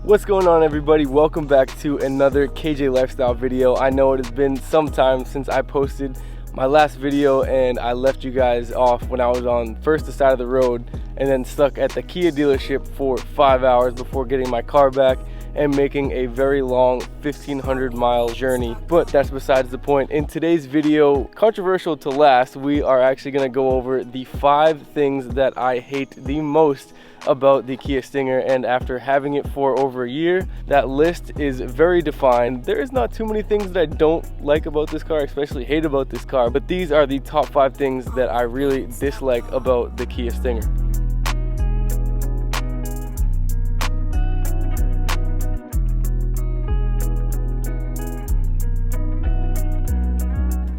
What's going on, everybody? Welcome back to another KJ Lifestyle video. I know it has been some time since I posted my last video and I left you guys off when I was on first the side of the road and then stuck at the Kia dealership for 5 hours before getting my car back and making a very long 1,500 mile journey. But that's besides the point. In today's video, controversial to last, we are actually going to go over the 5 things that I hate the most about the Kia Stinger, and after having it for over a year, that list is very defined. There is not too many things that I don't like about this car, especially hate about this car, but these are the top 5 things that I really dislike about the Kia Stinger.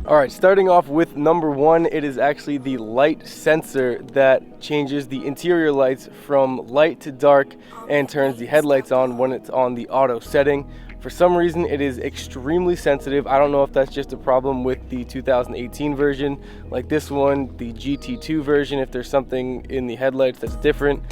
Alright, starting off with number 1, it is actually the light sensor that changes the interior lights from light to dark and turns the headlights on when it's on the auto setting. For some reason, it is extremely sensitive. I don't know if that's just a problem with the 2018 version, like this one, the GT2 version, if there's something in the headlights that's different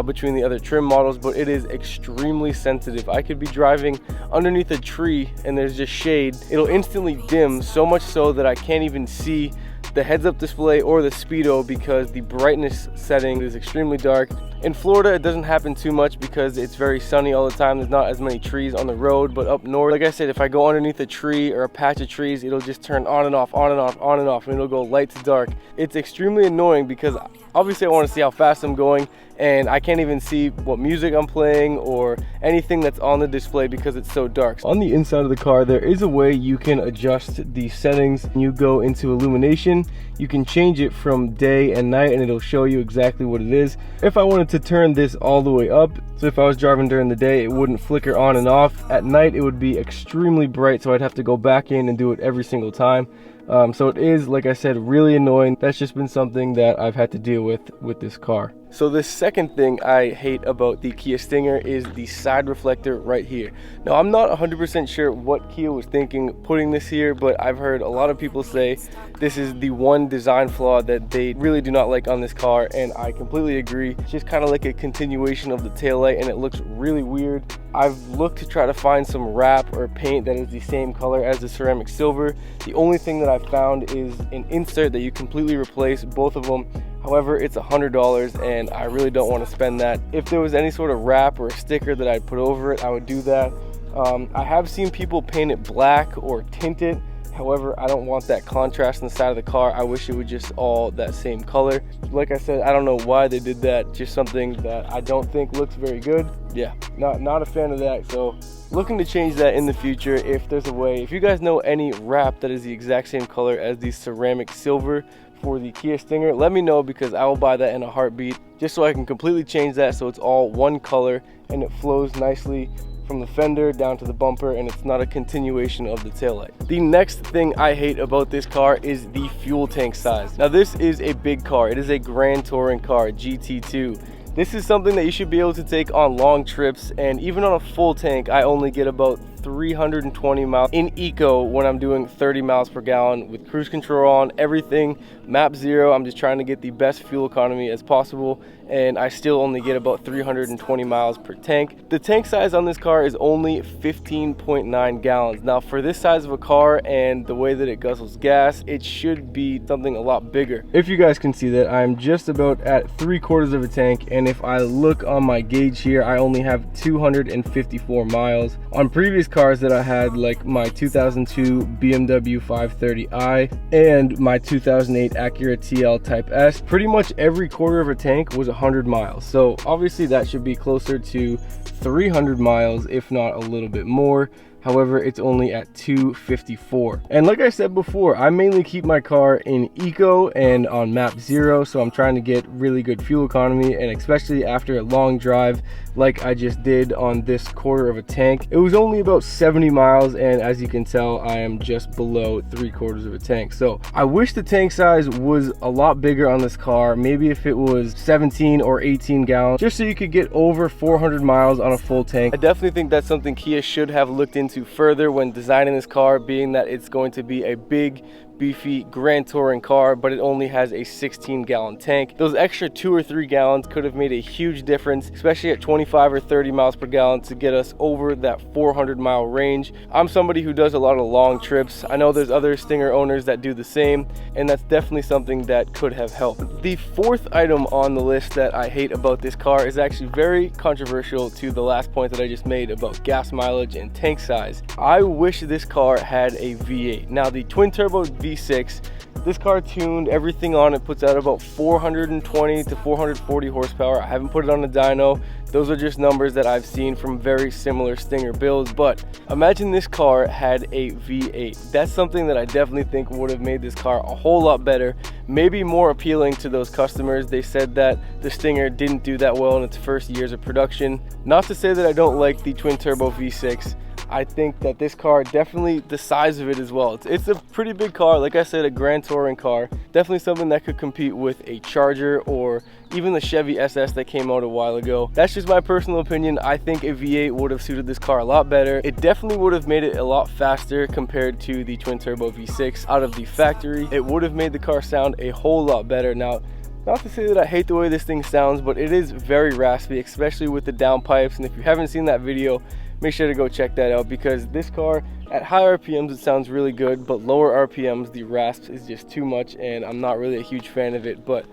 between the other trim models, but it is extremely sensitive. I could be driving underneath a tree and there's just shade. It'll instantly dim, so much so that I can't even see the heads-up display or the speedo because the brightness setting is extremely dark. In Florida, it doesn't happen too much because it's very sunny all the time. There's not as many trees on the road, but up north, like I said, if I go underneath a tree or a patch of trees, it'll just turn on and off, on and off, on and off, and it'll go light to dark. It's extremely annoying because obviously I want to see how fast I'm going, and I can't even see what music I'm playing or anything that's on the display because it's so dark. On the inside of the car, there is a way you can adjust the settings. You go into illumination, you can change it from day and night and it'll show you exactly what it is. If I wanted to turn this all the way up, so if I was driving during the day, it wouldn't flicker on and off. At night, it would be extremely bright, so I'd have to go back in and do it every single time. So it is, like I said, really annoying. That's just been something that I've had to deal with this car. So the second thing I hate about the Kia Stinger is the side reflector right here. Now, I'm not 100% sure what Kia was thinking putting this here, but I've heard a lot of people say this is the one design flaw that they really do not like on this car, and I completely agree. It's just kind of like a continuation of the taillight, and it looks really weird. I've looked to try to find some wrap or paint that is the same color as the ceramic silver. The only thing that I've found is an insert that you completely replace both of them. However, it's $100 and I really don't want to spend that. If there was any sort of wrap or a sticker that I'd put over it, I would do that. I have seen people paint it black or tint it. However, I don't want that contrast on the side of the car. I wish it was just all that same color. Like I said, I don't know why they did that. Just something that I don't think looks very good. Yeah, not a fan of that. So looking to change that in the future if there's a way. If you guys know any wrap that is the exact same color as the ceramic silver for the Kia Stinger, let me know because I will buy that in a heartbeat, just so I can completely change that so it's all one color and it flows nicely from the fender down to the bumper and it's not a continuation of the taillight. The next thing I hate about this car is the fuel tank size. Now, this is a big car. It is a Grand Touring car, GT2. This is something that you should be able to take on long trips, and even on a full tank, I only get about 320 miles in eco when I'm doing 30 miles per gallon with cruise control on, everything, map zero. I'm just trying to get the best fuel economy as possible, and I still only get about 320 miles per tank. The tank size on this car is only 15.9 gallons. Now, for this size of a car and the way that it guzzles gas, it should be something a lot bigger. If you guys can see that, I'm just about at 3/4 of a tank, and if I look on my gauge here, I only have 254 miles. On previous cars that I had, like my 2002 BMW 530i and my 2008 Acura TL Type S, pretty much every quarter of a tank was 100 miles. So obviously that should be closer to 300 miles, if not a little bit more. However, it's only at 254. And like I said before, I mainly keep my car in eco and on map zero, so I'm trying to get really good fuel economy, and especially after a long drive like I just did on this quarter of a tank. It was only about 70 miles, and as you can tell, I am just below 3/4 of a tank. So I wish the tank size was a lot bigger on this car. Maybe if it was 17 or 18 gallons, just so you could get over 400 miles on a full tank. I definitely think that's something Kia should have looked into further when designing this car, being that it's going to be a big beefy Grand Touring car, but it only has a 16-gallon tank. Those extra 2 or 3 gallons could have made a huge difference, especially at 25 or 30 miles per gallon, to get us over that 400-mile range. I'm somebody who does a lot of long trips. I know there's other Stinger owners that do the same, and that's definitely something that could have helped. The fourth item on the list that I hate about this car is actually very controversial to the last point that I just made about gas mileage and tank size. I wish this car had a V8. Now, the twin turbo V6, this car tuned, everything on it puts out about 420 to 440 horsepower. I haven't put it on a dyno. Those are just numbers that I've seen from very similar Stinger builds, but imagine this car had a V8. That's something that I definitely think would have made this car a whole lot better, maybe more appealing to those customers. They said that the Stinger didn't do that well in its first years of production. Not to say that I don't like the twin turbo V6. I think that this car, definitely the size of it as well. It's a pretty big car. Like I said, a Grand Touring car. Definitely something that could compete with a Charger or even the Chevy SS that came out a while ago. That's just my personal opinion. I think a V8 would have suited this car a lot better. It definitely would have made it a lot faster compared to the twin turbo V6 out of the factory. It would have made the car sound a whole lot better. Now, not to say that I hate the way this thing sounds, but it is very raspy, especially with the downpipes. And if you haven't seen that video, make sure to go check that out, because this car at high RPMs it sounds really good, but lower RPMs the rasp is just too much, and I'm not really a huge fan of it. But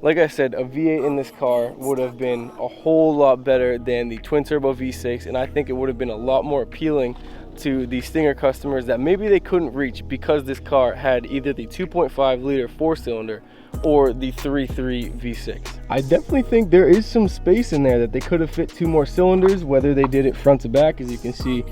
like I said, a V8 in this car would have been a whole lot better than the twin turbo V6, and I think it would have been a lot more appealing to the Stinger customers that maybe they couldn't reach because this car had either the 2.5 liter 4-cylinder or the 3.3 V6. I definitely think there is some space in there that they could have fit 2 more cylinders, whether they did it front to back. As you can see,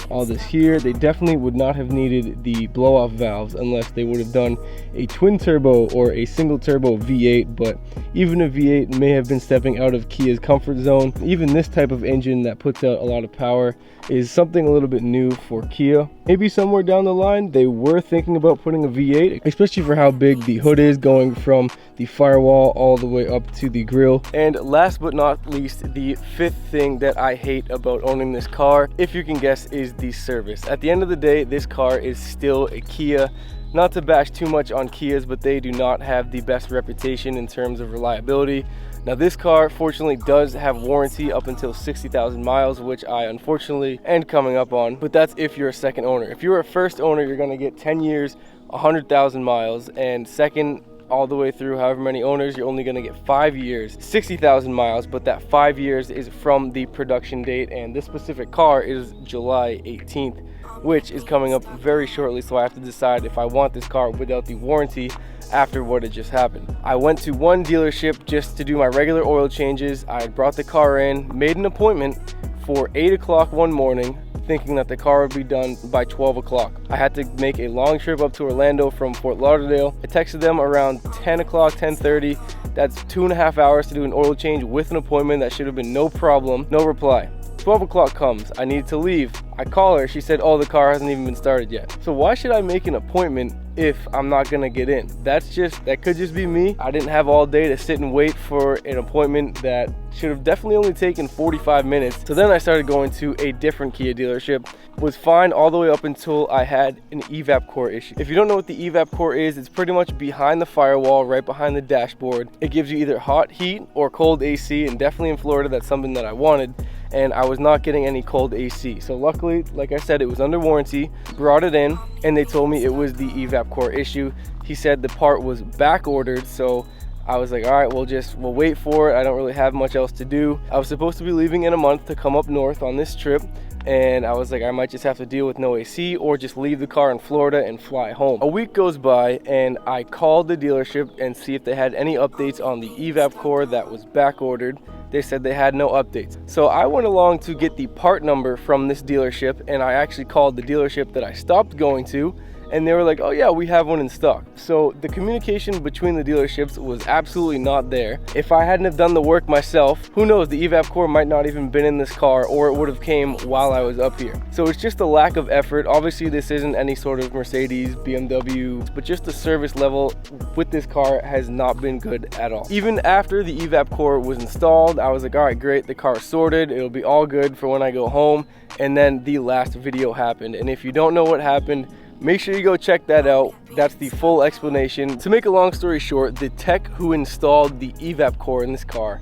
all this here, they definitely would not have needed the blow-off valves unless they would have done a twin turbo or a single turbo V8. But even a V8 may have been stepping out of Kia's comfort zone. Even this type of engine that puts out a lot of power is something a little bit new for Kia. Maybe somewhere down the line they were thinking about putting a V8, especially for how big the hood is, going from the firewall all the way up to the grille. And last but not least, the fifth thing that I hate about owning this car, if you can guess, is the service. At the end of the day, this car is still a Kia. Not to bash too much on Kias, but they do not have the best reputation in terms of reliability. Now, this car fortunately does have warranty up until 60,000 miles, which I unfortunately am coming up on, but that's if you're a second owner. If you're a first owner, you're gonna get 10 years, 100,000 miles, and second all the way through however many owners, you're only going to get 5 years, 60,000 miles, but that 5 years is from the production date, and this specific car is July 18th, which is coming up very shortly. So I have to decide if I want this car without the warranty after what had just happened. I went to one dealership just to do my regular oil changes. I brought the car in, made an appointment for 8 o'clock one morning, thinking that the car would be done by 12 o'clock. I had to make a long trip up to Orlando from Fort Lauderdale. I texted them around 10 o'clock, 10:30. That's 2.5 hours to do an oil change with an appointment. That should have been no problem. No reply. 12 o'clock comes. I need to leave. I call her. She said, oh, the car hasn't even been started yet. So why should I make an appointment if I'm not gonna get in? That could just be me. I didn't have all day to sit and wait for an appointment that should have definitely only taken 45 minutes. So then I started going to a different Kia dealership. Was fine all the way up until I had an evap core issue. If you don't know what the evap core is, it's pretty much behind the firewall, right behind the dashboard. It gives you either hot heat or cold AC, and definitely in Florida, that's something that I wanted. And I was not getting any cold AC. So luckily, like I said, it was under warranty. Brought it in, and they told me it was the evap core issue. He said the part was back ordered, so I was like, all right, we'll wait for it. I don't really have much else to do. I was supposed to be leaving in a month to come up north on this trip, and I was like, I might just have to deal with no AC or just leave the car in Florida and fly home. A week goes by, and I called the dealership and see if they had any updates on the evap core that was back ordered. They said they had no updates. So I went along to get the part number from this dealership, and I actually called the dealership that I stopped going to, and they were like, oh yeah, we have one in stock. So the communication between the dealerships was absolutely not there. If I hadn't have done the work myself, who knows, the evap core might not even been in this car, or it would have came while I was up here. So it's just a lack of effort. Obviously this isn't any sort of Mercedes, BMW, but just the service level with this car has not been good at all. Even after the evap core was installed, I was like, all right, great, the car's sorted, it'll be all good for when I go home. And then the last video happened, and if you don't know what happened, Make sure you go check that out. That's the full explanation. To make a long story short, the tech who installed the evap core in this car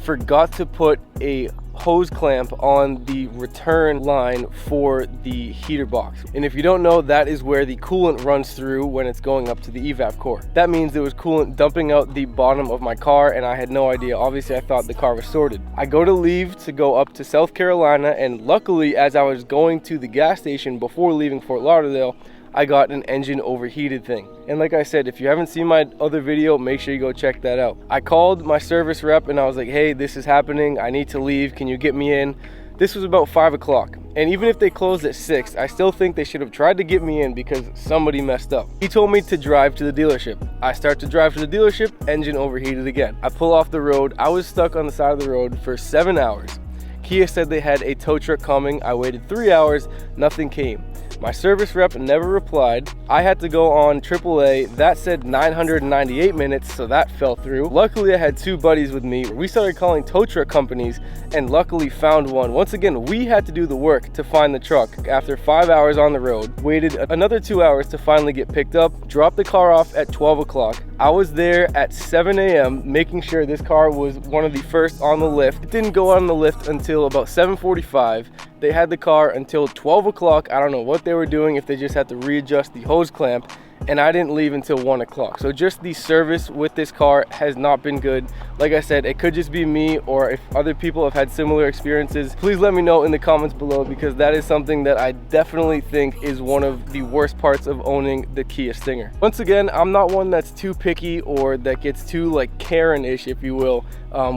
forgot to put a hose clamp on the return line for the heater box. And if you don't know, that is where the coolant runs through when it's going up to the evap core. That means there was coolant dumping out the bottom of my car, and I had no idea. Obviously, I thought the car was sorted. I go to leave to go up to South Carolina, and luckily, as I was going to the gas station before leaving Fort Lauderdale, I got an engine overheated thing. And like I said, if you haven't seen my other video, make sure you go check that out. I called my service rep and I was like, hey, this is happening. I need to leave. Can you get me in? This was about 5 o'clock. And even if they closed at 6, I still think they should have tried to get me in because somebody messed up. He told me to drive to the dealership. I start to drive to the dealership, engine overheated again. I pull off the road. I was stuck on the side of the road for 7 hours. Kia said they had a tow truck coming. I waited 3 hours, nothing came. My service rep never replied. I had to go on AAA. That said 998 minutes, so that fell through. Luckily, I had 2 buddies with me. We started calling tow truck companies and luckily found one. Once again, we had to do the work to find the truck. After 5 hours on the road, waited another 2 hours to finally get picked up, dropped the car off at 12 o'clock. I was there at 7 a.m. making sure this car was one of the first on the lift. It didn't go on the lift until about 7:45. They had the car until 12 o'clock. I don't know what they were doing, if they just had to readjust the hose clamp, and I didn't leave until 1 o'clock. So just the service with this car has not been good. Like I said, it could just be me, or if other people have had similar experiences, please let me know in the comments below, because that is something that I definitely think is one of the worst parts of owning the Kia Stinger. Once again, I'm not one that's too picky or that gets too like Karen-ish, if you will,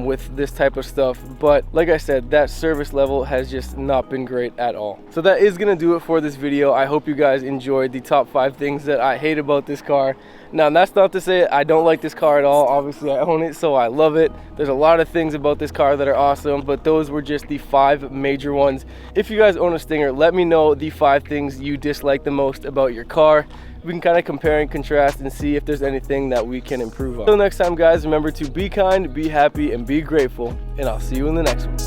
with this type of stuff, but like I said, that service level has just not been great at all. So that is gonna do it for this video. I hope you guys enjoyed the top 5 things that I hate about this car. Now, that's not to say I don't like this car at all. Obviously, I own it, so I love it. There's a lot of things about this car that are awesome, but those were just the 5 major ones. If you guys own a Stinger, let me know the 5 things you dislike the most about your car. We can kind of compare and contrast and see if there's anything that we can improve on. Until next time, guys, remember to be kind, be happy, and be grateful, and I'll see you in the next one.